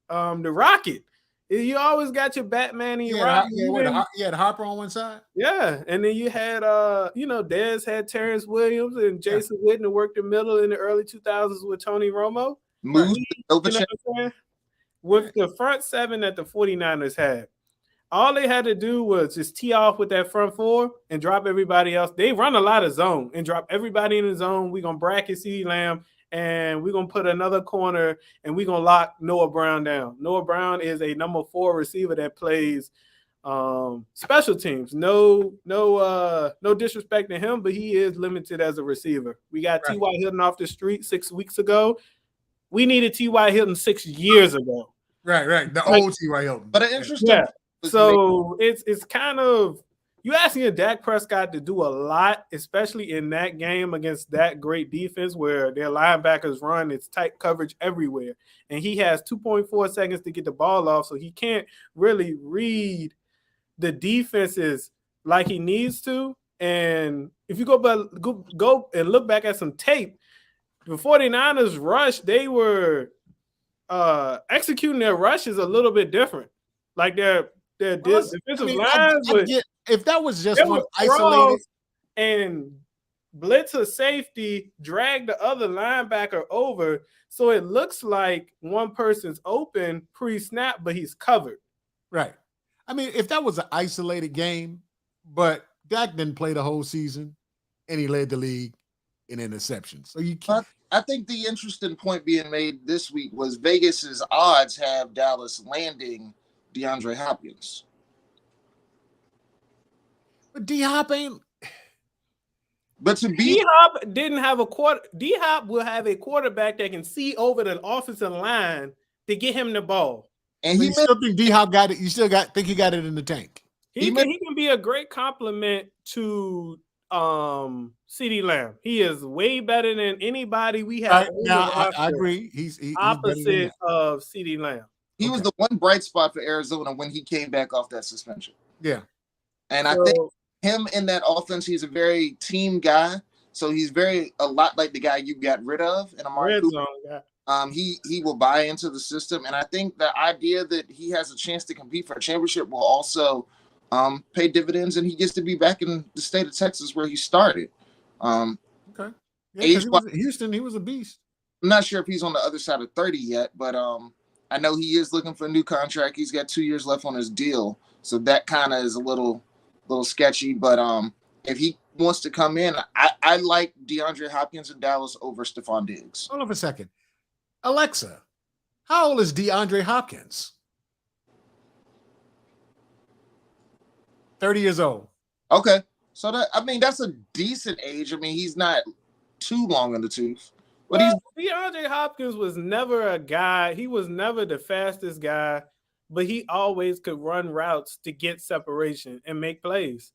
the Rocket. You always got your Batman and your you had Harper on one side. Yeah, and then you had Dez had Terrence Williams and Jason Witten to work the middle in the early 2000s with Tony Romo. Moose, with the front seven that the 49ers had. All they had to do was just tee off with that front four and drop everybody else. They run a lot of zone and drop everybody in the zone. We're going to bracket CeeDee Lamb, and we're going to put another corner, and we're going to lock Noah Brown down. Noah Brown is a number 4 receiver that plays special teams. No disrespect to him, but he is limited as a receiver. We got T.Y. Hilton off the street 6 weeks ago. We needed T.Y. Hilton 6 years ago. Right. The old T.Y. Hilton. But an interesting. Yeah. So it's kind of, you asking Dak Prescott to do a lot, especially in that game against that great defense where their linebackers run, it's tight coverage everywhere. And he has 2.4 seconds to get the ball off, so he can't really read the defenses like he needs to. And if you go and look back at some tape, the 49ers rush, they were executing their rushes a little bit different. Like their defensive lines. If that was just one isolated and blitz a safety, drag the other linebacker over, so it looks like one person's open pre-snap, but he's covered. Right. I mean, if that was an isolated game, but Dak didn't play the whole season, and he led the league in interceptions. So you can't. I think the interesting point being made this week was Vegas's odds have Dallas landing DeAndre Hopkins. But D-Hop ain't. But to be D-Hop didn't have a quarter. D-Hop will have a quarterback that can see over the offensive line to get him the ball. And so you still think D-Hop got it? You still think he got it in the tank? He can be a great compliment to CeeDee Lamb. He is way better than anybody we have. I agree. He's opposite of CeeDee Lamb. He was the one bright spot for Arizona when he came back off that suspension. Yeah. And I think him in that offense, he's a very team guy. So he's a lot like the guy you got rid of in Amari Cooper. He will buy into the system. And I think the idea that he has a chance to compete for a championship will also pay dividends, and he gets to be back in the state of Texas where he started. Okay. Yeah, Houston, he was a beast. I'm not sure if he's on the other side of 30 yet, but I know he is looking for a new contract. He's got 2 years left on his deal. So that kind of is a little sketchy. But if he wants to come in, I like DeAndre Hopkins in Dallas over Stephon Diggs. Hold on for a second. Alexa, how old is DeAndre Hopkins? 30 years old. Okay. So that's a decent age. I mean, he's not too long in the tooth. But DeAndre Hopkins was never a guy. He was never the fastest guy, but he always could run routes to get separation and make plays.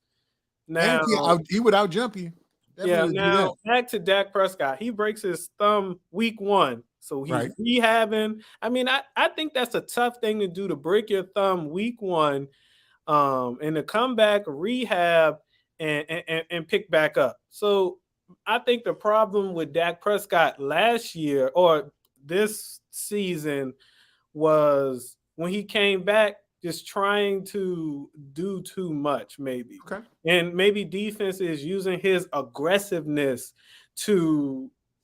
Now he would out-jump you. Now back to Dak Prescott. He breaks his thumb week 1. So he's rehabbing. I mean, I think that's a tough thing to do, to break your thumb week 1 and to come back, rehab, and pick back up. So I think the problem with Dak Prescott last year or this season was when he came back, just trying to do too much, maybe. Okay. And maybe defense is using his aggressiveness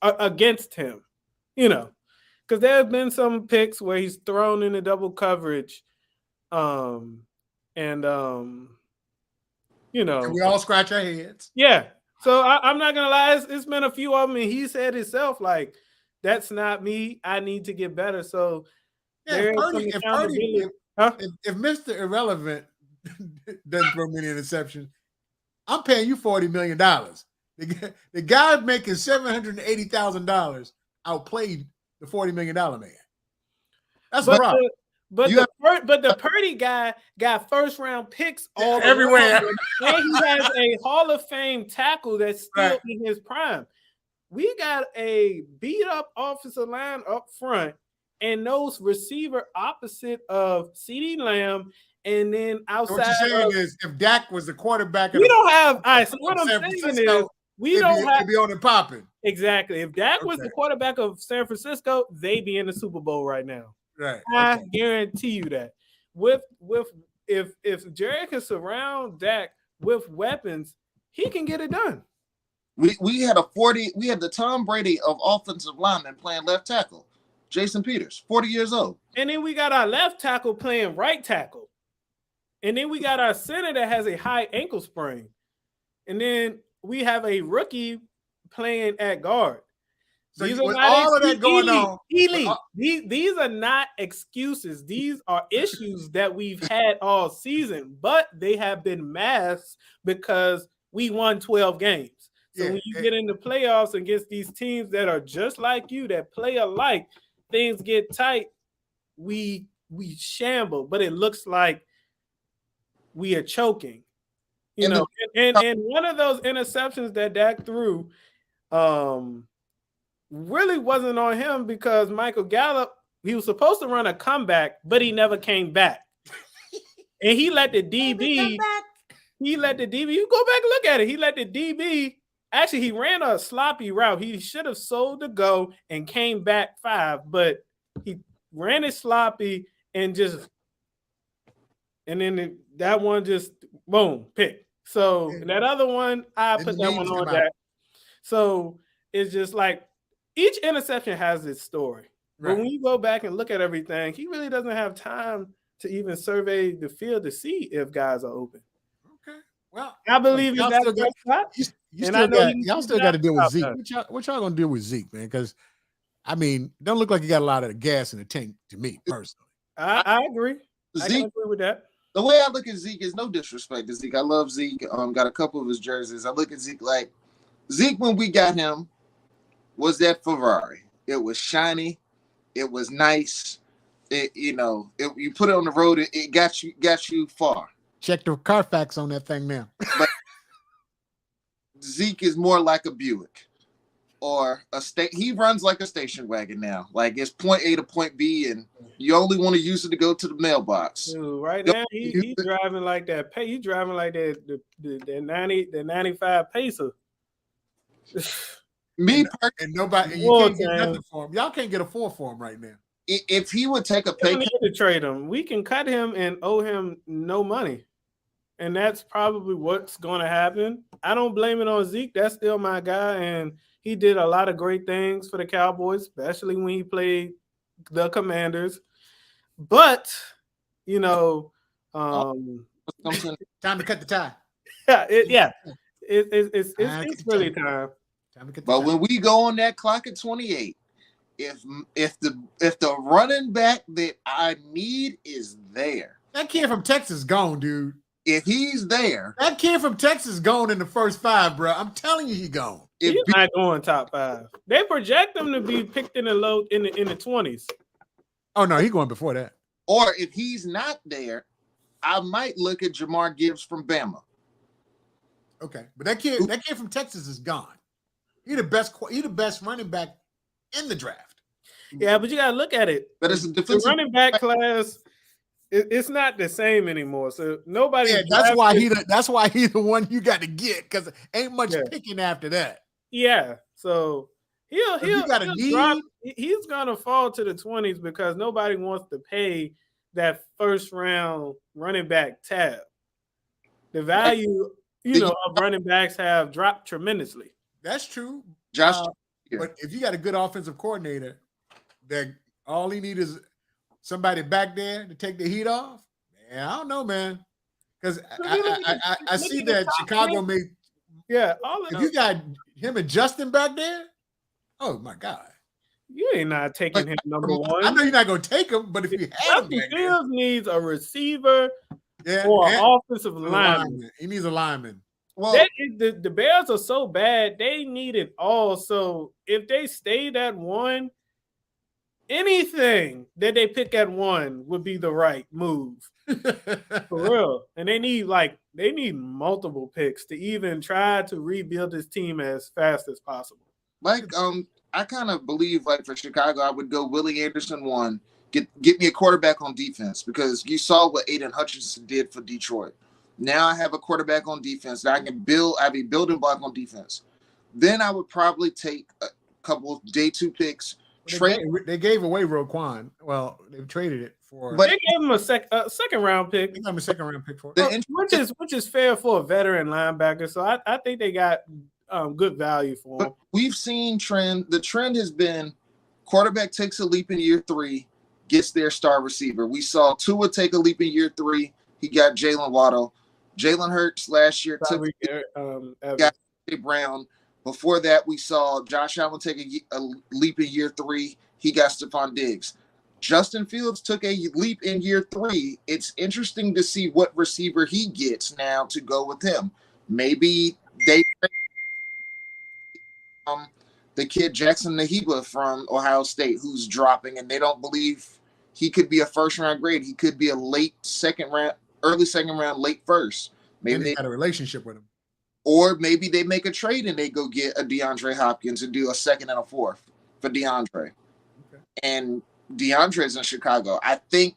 against him, because there have been some picks where he's thrown into double coverage, and we all scratch our heads. Yeah. So I'm not gonna lie, it's been a few of them, and he said himself, like, that's not me. I need to get better. So if Mr. Irrelevant doesn't throw many interceptions, I'm paying you $40 million. The guy making $780,000 outplayed the $40 million man. That's the problem. But the Purdy guy got first-round picks all everywhere. And he has a Hall of Fame tackle that's still in his prime. We got a beat-up offensive line up front and those receiver opposite of CeeDee Lamb, and then outside. What you're saying is, if Dak was the quarterback, we don't have. All right, so what I'm saying is, we don't have to be on and popping. Exactly. If Dak was the quarterback of San Francisco, they'd be in the Super Bowl right now. Right. I guarantee you that. if Jerry can surround Dak with weapons, he can get it done. We had the Tom Brady of offensive linemen playing left tackle, Jason Peters, 40 years old. And then we got our left tackle playing right tackle. And then we got our center that has a high ankle sprain. And then we have a rookie playing at guard. So these with all of that going on, these are not excuses. These are issues that we've had all season, but they have been masked because we won 12 games. So when you get into playoffs against these teams that are just like you, that play alike, things get tight. We shamble, but it looks like we are choking. You know, and one of those interceptions that Dak threw, really wasn't on him because Michael Gallup, he was supposed to run a comeback, but he never came back. And he let the DB, you go back and look at it. He let the DB, actually, he ran a sloppy route. He should have sold the go and came back 5, but he ran it sloppy and then that one just, boom, pick. So that other one, I put that one on that. So it's just like, each interception has its story. Right. But when you go back and look at everything, he really doesn't have time to even survey the field to see if guys are open. Okay. Well, I believe y'all still got to deal with Zeke. What y'all going to deal with Zeke, man? Because, I mean, don't look like you got a lot of gas in the tank to me, personally. I agree. I can agree with that. The way I look at Zeke is no disrespect to Zeke. I love Zeke. Got a couple of his jerseys. I look at Zeke like Zeke when we got him was that Ferrari. It was shiny. It was nice. You put it on the road. It got you far. Check the Carfax on that thing now. But Zeke is more like a Buick or he runs like a station wagon now. Like it's point A to point B, and you only want to use it to go to the mailbox. Dude, right now he's driving like that. He's driving like the 95 Pacer. And nobody, you can't get nothing for him. Y'all can't get a 4 for him right now. If he would take a pay cut to trade him, we can cut him and owe him no money, and that's probably what's going to happen. I don't blame it on Zeke. That's still my guy, and he did a lot of great things for the Cowboys, especially when he played the Commanders. But time to cut the tie. It's really time. But when we go on that clock at 28, if the running back that I need is there, that kid from Texas gone, dude. If he's there, that kid from Texas gone in the first 5, bro. I'm telling you, he gone. He's not going top 5. They project him to be picked in the 20s. Oh no, he's going before that. Or if he's not there, I might look at Jamar Gibbs from Bama. Okay, but that kid from Texas is gone. He's the best running back in the draft. Yeah, but you gotta look at it. But it's a defensive running back class. It's not the same anymore. So nobody. Yeah, that's why he's the one you got to get, because ain't much picking after that. Yeah, so he's gonna fall to the 20s because nobody wants to pay that first round running back tab. The value, of running backs have dropped tremendously. That's true, Josh. But if you got a good offensive coordinator, that all he needs is somebody back there to take the heat off. Man, I don't know, man, because I see that Chicago made. Yeah, if you got him and Justin back there, oh my God, you ain't not taking him number 1. I know you're not going to take him, but if you have him, Fields needs a receiver or an offensive lineman. He needs a lineman. Well, the Bears are so bad; they need it all. So if they stayed at 1, anything that they pick at 1 would be the right move. For real. And they need multiple picks to even try to rebuild this team as fast as possible. Like, I kind of believe, like, for Chicago, I would go Willie Anderson 1, get me a quarterback on defense, because you saw what Aiden Hutchinson did for Detroit. Now I have a quarterback on defense that I have a building block on defense. Then I would probably take a couple of day 2 picks, They gave away Roquan. Well, they traded it for. But they gave him a second round pick. They gave him a second round pick for it. Which is fair for a veteran linebacker. So I think they got good value for him. But we've seen trend. The trend has been quarterback takes a leap in year 3, gets their star receiver. We saw Tua take a leap in year 3. He got Jalen Waddle. Jalen Hurts last year took got A. Brown. Before that, we saw Josh Allen take a leap in year 3. He got Stephon Diggs. Justin Fields took a leap in year 3. It's interesting to see what receiver he gets now to go with him. Maybe they the kid Jackson Nahiba from Ohio State who's dropping, and they don't believe he could be a first-round grade. He could be a late second round, early second round, late first. Maybe they got a relationship with him. Or maybe they make a trade and they go get a DeAndre Hopkins and do a second and a fourth for DeAndre. Okay. And DeAndre's in Chicago. I think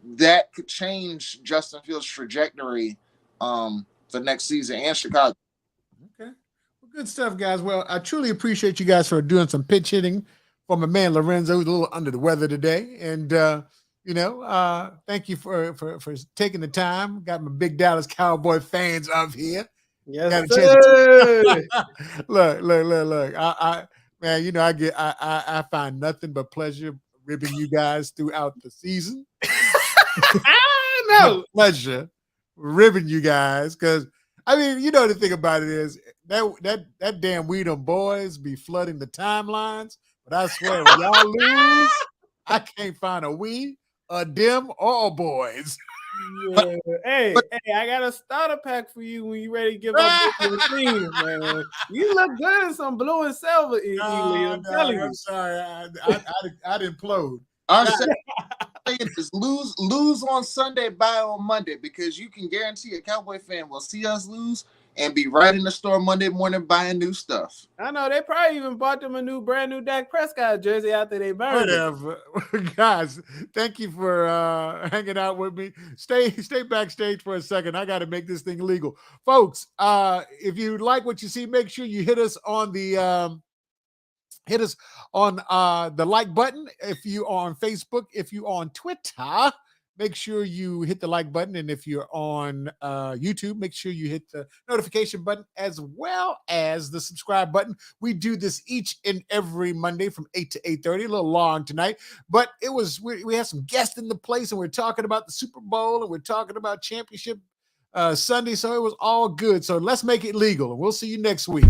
that could change Justin Fields' trajectory for next season and Chicago. Okay. Well, good stuff, guys. Well, I truly appreciate you guys for doing some pitch hitting for my man Lorenzo, who's a little under the weather today. And thank you for taking the time. Got my big Dallas Cowboy fans up here. Yes, sir. Look. I man, I find nothing but pleasure ribbing you guys throughout the season. I know. Pleasure ribbing you guys, because I mean, the thing about it is that damn Weedham boys be flooding the timelines, but I swear when y'all lose, I can't find a we, a them, or a boys. Yeah. Hey, I got a starter pack for you when you ready to give up your team, man. You look good in some blue and silver, I'm sorry. I'd implode. I'm saying is lose on Sunday, buy on Monday, because you can guarantee a Cowboy fan will see us lose and be right in the store Monday morning buying new stuff. I know they probably even bought them a brand new Dak Prescott jersey after they burned it. Guys, thank you for hanging out with me. Stay backstage for a second. I got to make this thing legal, folks. If you like what you see, make sure you hit us on the like button. If you are on Facebook, if you are on Twitter, make sure you hit the like button. And if you're on YouTube, make sure you hit the notification button as well as the subscribe button. We do this each and every Monday from 8 to 8:30, a little long tonight, but we have some guests in the place, and we're talking about the Super Bowl, and we're talking about championship Sunday. So it was all good. So let's make it legal, and we'll see you next week.